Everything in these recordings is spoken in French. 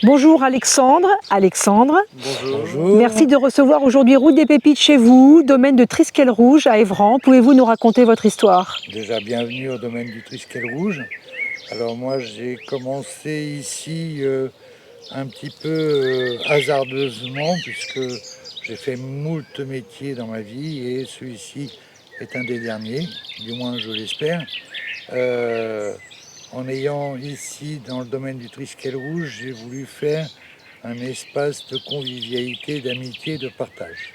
Bonjour Alexandre. Bonjour. Merci de recevoir aujourd'hui Route des Pépites chez vous, domaine de Triskel-Rouge à Évran. Pouvez-vous nous raconter votre histoire? Déjà bienvenue au domaine du Triskel-Rouge. Alors moi j'ai commencé ici un petit peu hasardeusement puisque j'ai fait moult métiers dans ma vie et celui-ci est un des derniers, du moins je l'espère. En ayant ici dans le domaine du Triskel-Rouge, j'ai voulu faire un espace de convivialité, d'amitié, de partage.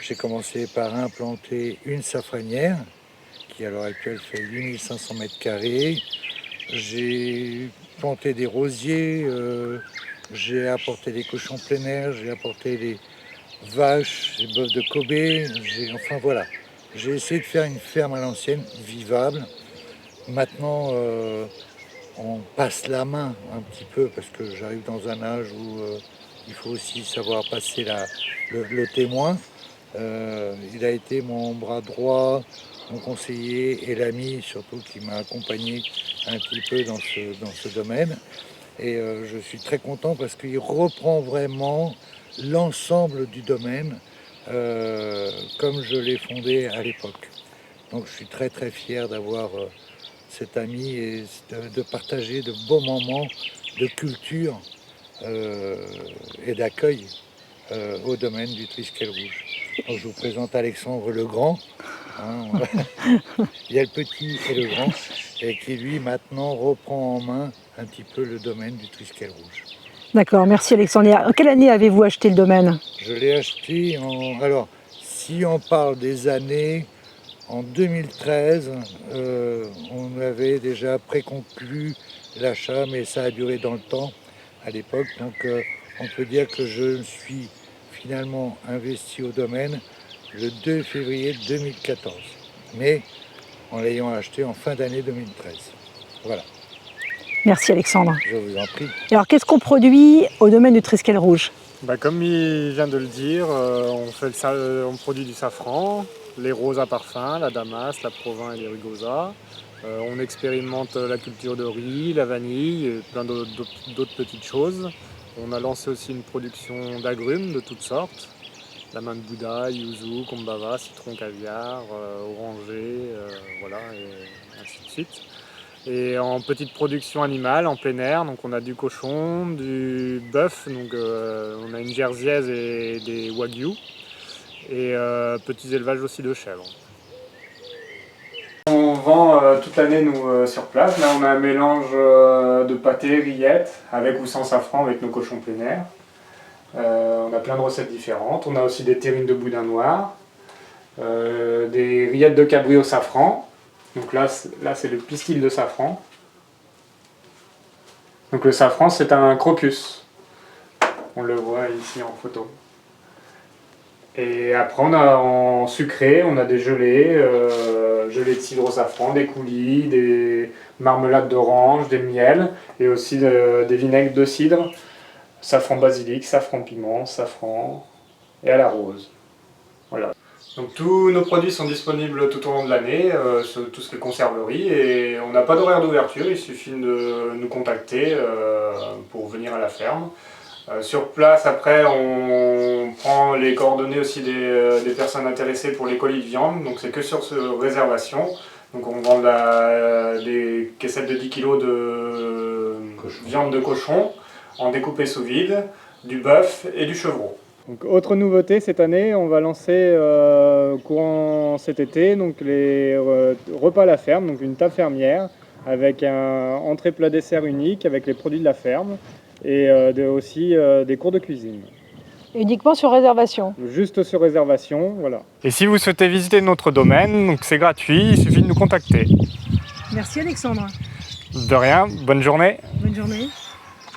J'ai commencé par implanter une safranière qui à l'heure actuelle fait 8500 mètres carrés. J'ai planté des rosiers, j'ai apporté des cochons plein air, j'ai apporté des vaches, des bœufs de Kobe. Enfin voilà, j'ai essayé de faire une ferme à l'ancienne, vivable. Maintenant, on passe la main un petit peu parce que j'arrive dans un âge où il faut aussi savoir passer le témoin. Il a été mon bras droit, mon conseiller et l'ami surtout qui m'a accompagné un petit peu dans ce domaine. Et je suis très content parce qu'il reprend vraiment l'ensemble du domaine comme je l'ai fondé à l'époque. Donc je suis très très fier d'avoir cet ami et de partager de beaux moments de culture et d'accueil au domaine du Triskel-Rouge. Donc, je vous présente Alexandre le Grand. Il y a le petit et le grand, et qui lui maintenant reprend en main un petit peu le domaine du Triskel-Rouge. D'accord, merci Alexandre. En quelle année avez-vous acheté le domaine? Je l'ai acheté en... Alors, si on parle des années, en 2013, on avait déjà préconclu l'achat, mais ça a duré dans le temps à l'époque. Donc, on peut dire que je me suis finalement investi au domaine le 2 février 2014, mais en l'ayant acheté en fin d'année 2013. Voilà. Merci Alexandre. Je vous en prie. Et alors qu'est-ce qu'on produit au domaine du Triskel-Rouge? Comme il vient de le dire, on produit du safran, les roses à parfum, la damasse, la provins et les rugosa. On expérimente la culture de riz, la vanille et plein d'autres petites choses. On a lancé aussi une production d'agrumes de toutes sortes. La main de Bouddha, yuzu, kombava, citron, caviar, oranger, voilà, et ainsi de suite. Et en petite production animale, en plein air, donc on a du cochon, du bœuf, donc on a une jersiaise et des wagyu, et petits élevages aussi de chèvres. On vend toute l'année nous sur place. Là on a un mélange de pâté, rillettes, avec ou sans safran, avec nos cochons plein air. On a plein de recettes différentes. On a aussi des terrines de boudin noir, des rillettes de cabri au safran. Donc là c'est le pistil de safran. Donc le safran c'est un crocus. On le voit ici en photo. Et après on a en sucré, on a des gelées, gelées de cidre au safran, des coulis, des marmelades d'orange, des miels et aussi des vinaigres de cidre. Safran basilic, safran piment, safran et à la rose. Voilà. Donc tous nos produits sont disponibles tout au long de l'année, sur tout ce qui est conserverie, et on n'a pas d'horaire d'ouverture, il suffit de nous contacter pour venir à la ferme. Sur place, après, on prend les coordonnées aussi des personnes intéressées pour les colis de viande, donc c'est que sur réservation. Donc on vend des caissettes de 10 kg de viande de cochon, en découpé sous vide, du bœuf et du chevreau. Donc, autre nouveauté cette année, on va lancer courant cet été donc les repas à la ferme, donc une table fermière avec un entrée plat dessert unique avec les produits de la ferme et aussi des cours de cuisine. Uniquement sur réservation? Juste sur réservation, voilà. Et si vous souhaitez visiter notre domaine, donc c'est gratuit, il suffit de nous contacter. Merci Alexandre. De rien, bonne journée. Bonne journée.